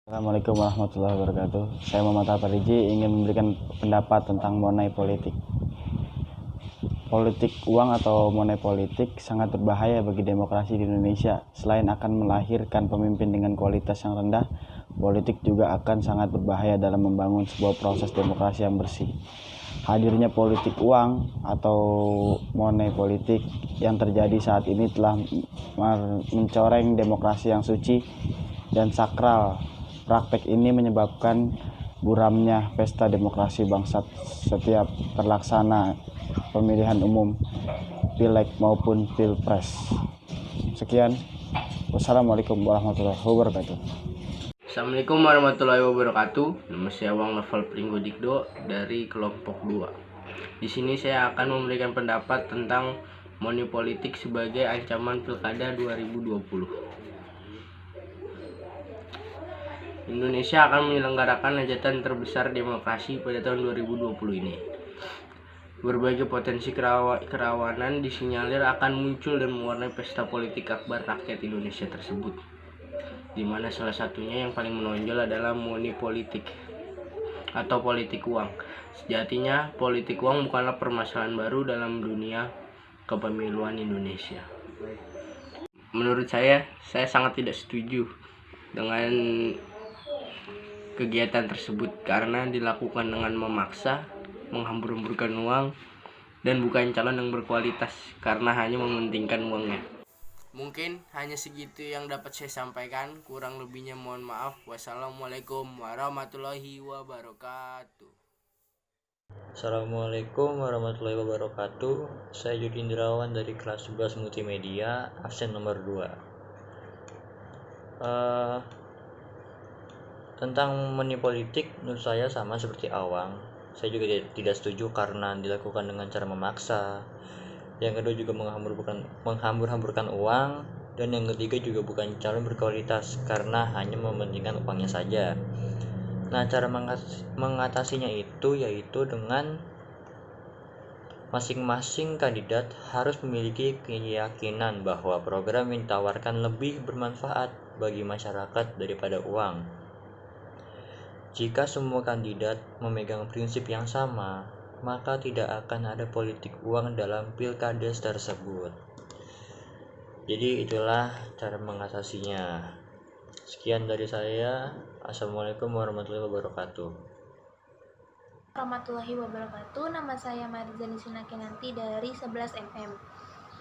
Assalamualaikum warahmatullahi wabarakatuh. Saya Muhammad Al-Fariji ingin memberikan pendapat tentang money politik. Politik uang atau money politik sangat berbahaya bagi demokrasi di Indonesia. Selain akan melahirkan pemimpin dengan kualitas yang rendah, politik juga akan sangat berbahaya dalam membangun sebuah proses demokrasi yang bersih. Hadirnya politik uang atau money politik yang terjadi saat ini telah mencoreng demokrasi yang suci dan sakral. Praktek ini menyebabkan buramnya pesta demokrasi bangsa setiap terlaksana pemilihan umum, pileg maupun pilpres. Sekian. Wassalamualaikum warahmatullahi wabarakatuh. Assalamualaikum warahmatullahi wabarakatuh. Nama saya Wang Novel Pringgo Dikdo dari kelompok 2. Di sini saya akan memberikan pendapat tentang money politik sebagai ancaman Pilkada 2020. Indonesia akan menyelenggarakan hajatan terbesar demokrasi pada tahun 2020 ini. Berbagai potensi kerawanan disinyalir akan muncul dan mewarnai pesta politik akbar rakyat Indonesia tersebut, di mana salah satunya yang paling menonjol adalah money politik atau politik uang. Sejatinya, politik uang bukanlah permasalahan baru dalam dunia kepemiluan Indonesia. Menurut saya sangat tidak setuju dengan kegiatan tersebut karena dilakukan dengan memaksa, menghambur-hamburkan uang, dan bukan calon yang berkualitas karena hanya mementingkan uangnya. Mungkin hanya segitu yang dapat saya sampaikan, kurang lebihnya mohon maaf. Wassalamualaikum warahmatullahi wabarakatuh. Assalamualaikum warahmatullahi wabarakatuh. Saya Yudi Indrawan dari kelas 11 Multimedia, absen nomor 2. Tentang money politik, menurut saya sama seperti Awang. Saya juga tidak setuju karena dilakukan dengan cara memaksa. Yang kedua juga menghambur-hamburkan uang, dan yang ketiga juga bukan calon berkualitas karena hanya mementingkan uangnya saja. Nah, cara mengatasinya itu yaitu dengan masing-masing kandidat harus memiliki keyakinan bahwa program yang ditawarkan lebih bermanfaat bagi masyarakat daripada uang. Jika semua kandidat memegang prinsip yang sama, maka tidak akan ada politik uang dalam pilkada tersebut. Jadi itulah cara mengatasinya. Sekian dari saya. Assalamualaikum warahmatullahi wabarakatuh. Warahmatullahi wabarakatuh. Nama saya Marizani Sinakinanti dari 11 MM.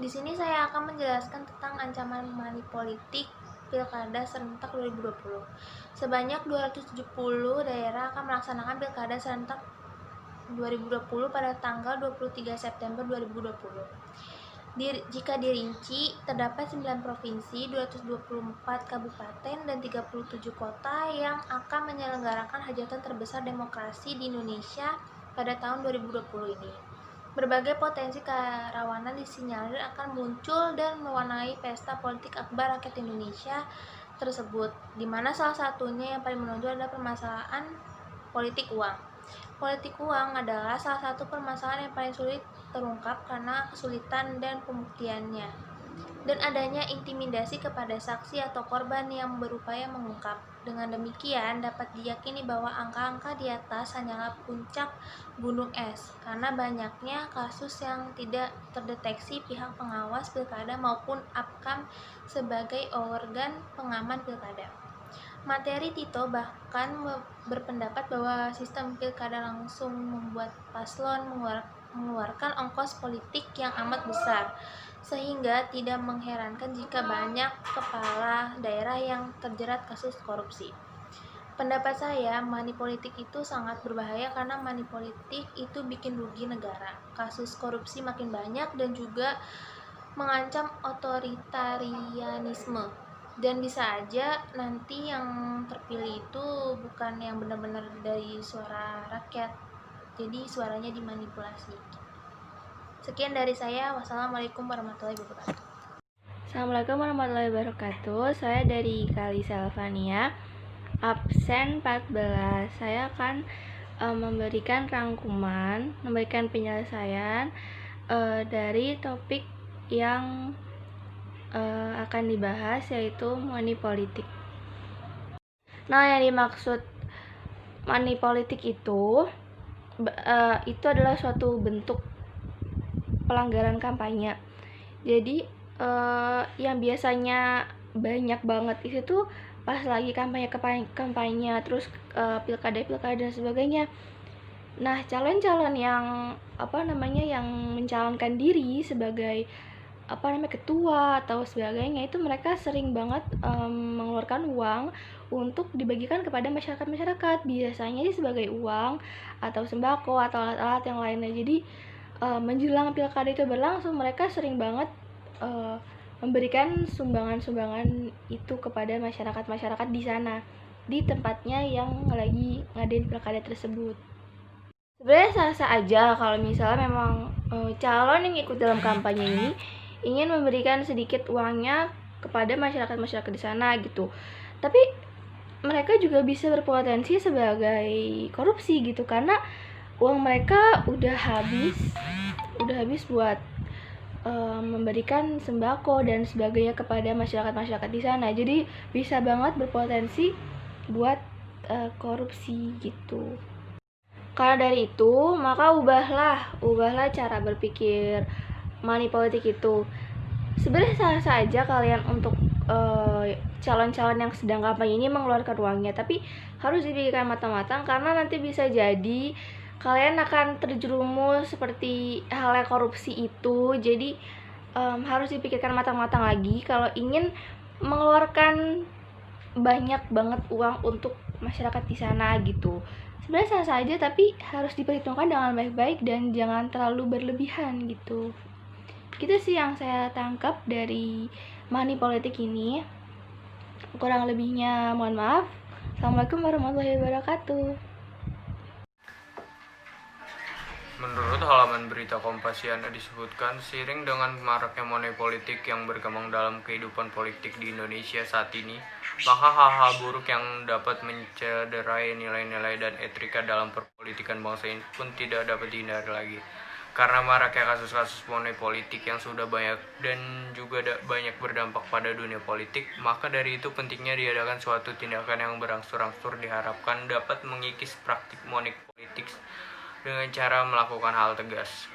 Di sini saya akan menjelaskan tentang ancaman money politik Pilkada serentak 2020. Sebanyak 270 daerah akan melaksanakan Pilkada serentak 2020 pada tanggal 23 September 2020. Jika dirinci, terdapat 9 provinsi, 224 kabupaten, dan 37 kota yang akan menyelenggarakan hajatan terbesar demokrasi di Indonesia pada tahun 2020 ini. Berbagai potensi kerawanan disinyalir akan muncul dan mewarnai pesta politik akbar rakyat Indonesia tersebut, di mana salah satunya yang paling menonjol adalah permasalahan politik uang. Politik uang adalah salah satu permasalahan yang paling sulit terungkap karena kesulitan dan pembuktiannya, dan adanya intimidasi kepada saksi atau korban yang berupaya mengungkap. Dengan demikian, dapat diyakini bahwa angka-angka di atas hanyalah puncak gunung es, karena banyaknya kasus yang tidak terdeteksi pihak pengawas pilkada maupun APKAM sebagai organ pengaman pilkada. Materi Tito bahkan berpendapat bahwa sistem pilkada langsung membuat paslon mengeluarkan ongkos politik yang amat besar, sehingga tidak mengherankan jika banyak kepala daerah yang terjerat kasus korupsi. Pendapat saya, money politik itu sangat berbahaya karena money politik itu bikin rugi negara. Kasus korupsi makin banyak dan juga mengancam otoritarianisme. Dan bisa aja nanti yang terpilih itu bukan yang benar-benar dari suara rakyat, jadi suaranya dimanipulasi. Sekian dari saya. Wassalamualaikum warahmatullahi wabarakatuh. Assalamualaikum warahmatullahi wabarakatuh. Saya dari Kali Selvania, absen 14. Saya akan memberikan penyelesaian dari topik yang akan dibahas, yaitu money politik. Nah, yang dimaksud money politik itu adalah suatu bentuk pelanggaran kampanye. Jadi yang biasanya banyak banget itu tuh pas lagi kampanye terus pilkada dan sebagainya. Nah, calon-calon yang yang mencalonkan diri sebagai ketua atau sebagainya itu mereka sering banget mengeluarkan uang untuk dibagikan kepada masyarakat, biasanya sih sebagai uang atau sembako atau alat-alat yang lainnya. Jadi menjelang pilkada itu berlangsung, mereka sering banget memberikan sumbangan-sumbangan itu kepada masyarakat di sana, di tempatnya yang lagi ngadain pilkada tersebut. Sebenarnya sah-sah aja kalau misalnya memang calon yang ikut dalam kampanye ini ingin memberikan sedikit uangnya kepada masyarakat di sana gitu. Tapi mereka juga bisa berpotensi sebagai korupsi gitu, karena uang mereka udah habis buat memberikan sembako dan sebagainya kepada masyarakat di sana. Jadi bisa banget berpotensi buat korupsi gitu. Karena dari itu, maka ubahlah cara berpikir money politik itu. Sebenarnya sah-sah aja kalian untuk calon-calon yang sedang kampanye ini mengeluarkan uangnya, tapi harus dipikirkan matang-matang karena nanti bisa jadi kalian akan terjerumus seperti halnya korupsi itu. Jadi harus dipikirkan matang-matang lagi kalau ingin mengeluarkan banyak banget uang untuk masyarakat di sana gitu. Sebenarnya sah aja, tapi harus diperhitungkan dengan baik-baik dan jangan terlalu berlebihan gitu. Gitu sih yang saya tangkap dari money politik ini. Kurang lebihnya mohon maaf. Assalamualaikum warahmatullahi wabarakatuh. Menurut halaman berita Kompasiana disebutkan, seiring dengan maraknya money politik yang berkembang dalam kehidupan politik di Indonesia saat ini, maka hal-hal buruk yang dapat mencederai nilai-nilai dan etika dalam perpolitikan bangsa ini pun tidak dapat dihindari lagi. Karena maraknya kasus-kasus money politik yang sudah banyak dan juga banyak berdampak pada dunia politik, maka dari itu pentingnya diadakan suatu tindakan yang berangsur-angsur diharapkan dapat mengikis praktik money politik dengan cara melakukan hal tegas.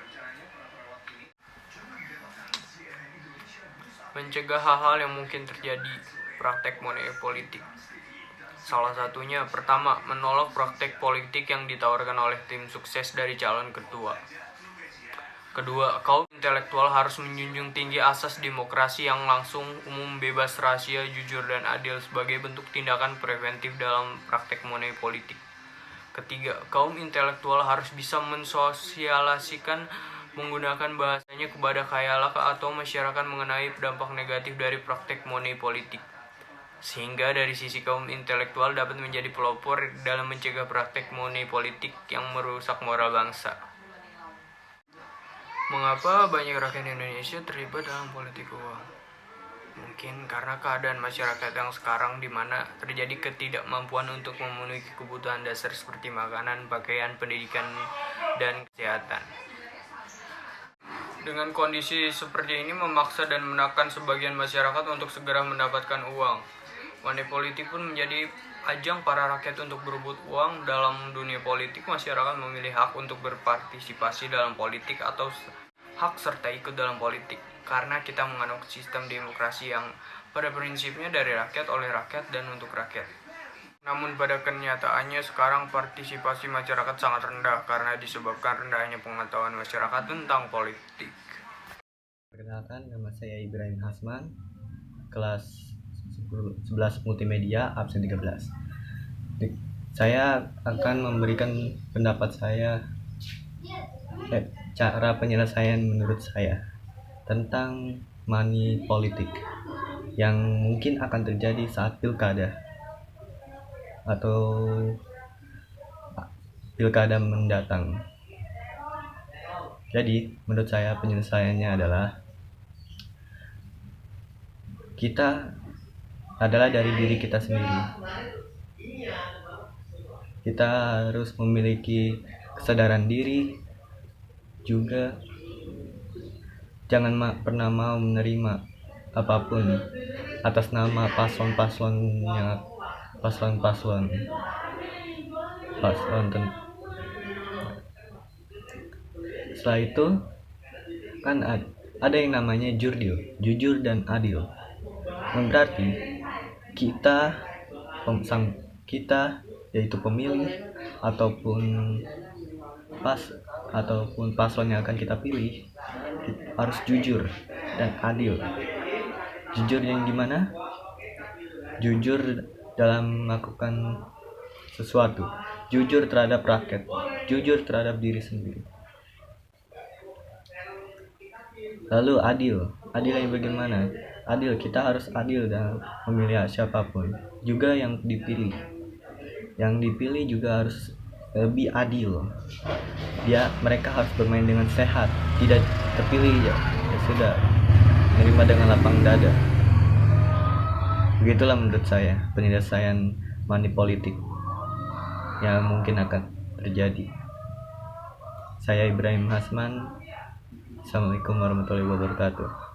Mencegah hal-hal yang mungkin terjadi praktek money politik. Salah satunya, pertama, menolak praktek politik yang ditawarkan oleh tim sukses dari calon ketua. Kedua, kaum intelektual harus menjunjung tinggi asas demokrasi yang langsung, umum, bebas, rahasia, jujur, dan adil sebagai bentuk tindakan preventif dalam praktek money politik. Ketiga, kaum intelektual harus bisa mensosialisasikan menggunakan bahasanya kepada khayalak atau masyarakat mengenai dampak negatif dari praktek money politik. Sehingga dari sisi kaum intelektual dapat menjadi pelopor dalam mencegah praktek money politik yang merusak moral bangsa. Mengapa banyak rakyat Indonesia terlibat dalam politik uang? Mungkin karena keadaan masyarakat yang sekarang di mana terjadi ketidakmampuan untuk memenuhi kebutuhan dasar seperti makanan, pakaian, pendidikan, dan kesehatan. Dengan kondisi seperti ini memaksa dan menekan sebagian masyarakat untuk segera mendapatkan uang. Money politik pun menjadi ajang para rakyat untuk berebut uang. Dalam dunia politik, masyarakat memilih hak untuk berpartisipasi dalam politik atau hak serta ikut dalam politik. Karena kita menganut sistem demokrasi yang pada prinsipnya dari rakyat, oleh rakyat, dan untuk rakyat. Namun pada kenyataannya sekarang partisipasi masyarakat sangat rendah karena disebabkan rendahnya pengetahuan masyarakat tentang politik. Perkenalkan, nama saya Ibrahim Hasman, kelas 11 Multimedia, absen 13. Saya akan memberikan pendapat saya, cara penyelesaian menurut saya tentang money politik yang mungkin akan terjadi saat pilkada atau pilkada mendatang. Jadi menurut saya penyelesaiannya adalah kita adalah dari diri kita sendiri. Kita harus memiliki kesadaran diri, juga jangan pernah mau menerima apapun atas nama paslon-paslon yang paslon setelah itu kan ada yang namanya jujur dan adil. Berarti kita yaitu pemilih ataupun paslon yang akan kita pilih harus jujur dan adil. Jujur yang gimana? Jujur dalam melakukan sesuatu, jujur terhadap rakyat, jujur terhadap diri sendiri. Lalu adil yang bagaimana? Adil, kita harus adil dalam memilih siapapun, juga yang dipilih. Yang dipilih juga harus lebih adil. Mereka harus bermain dengan sehat, tidak terpilih ya sudah menerima dengan lapang dada. Begitulah menurut saya penyelesaian money politik yang mungkin akan terjadi. Saya Ibrahim Hasman. Assalamualaikum warahmatullahi wabarakatuh.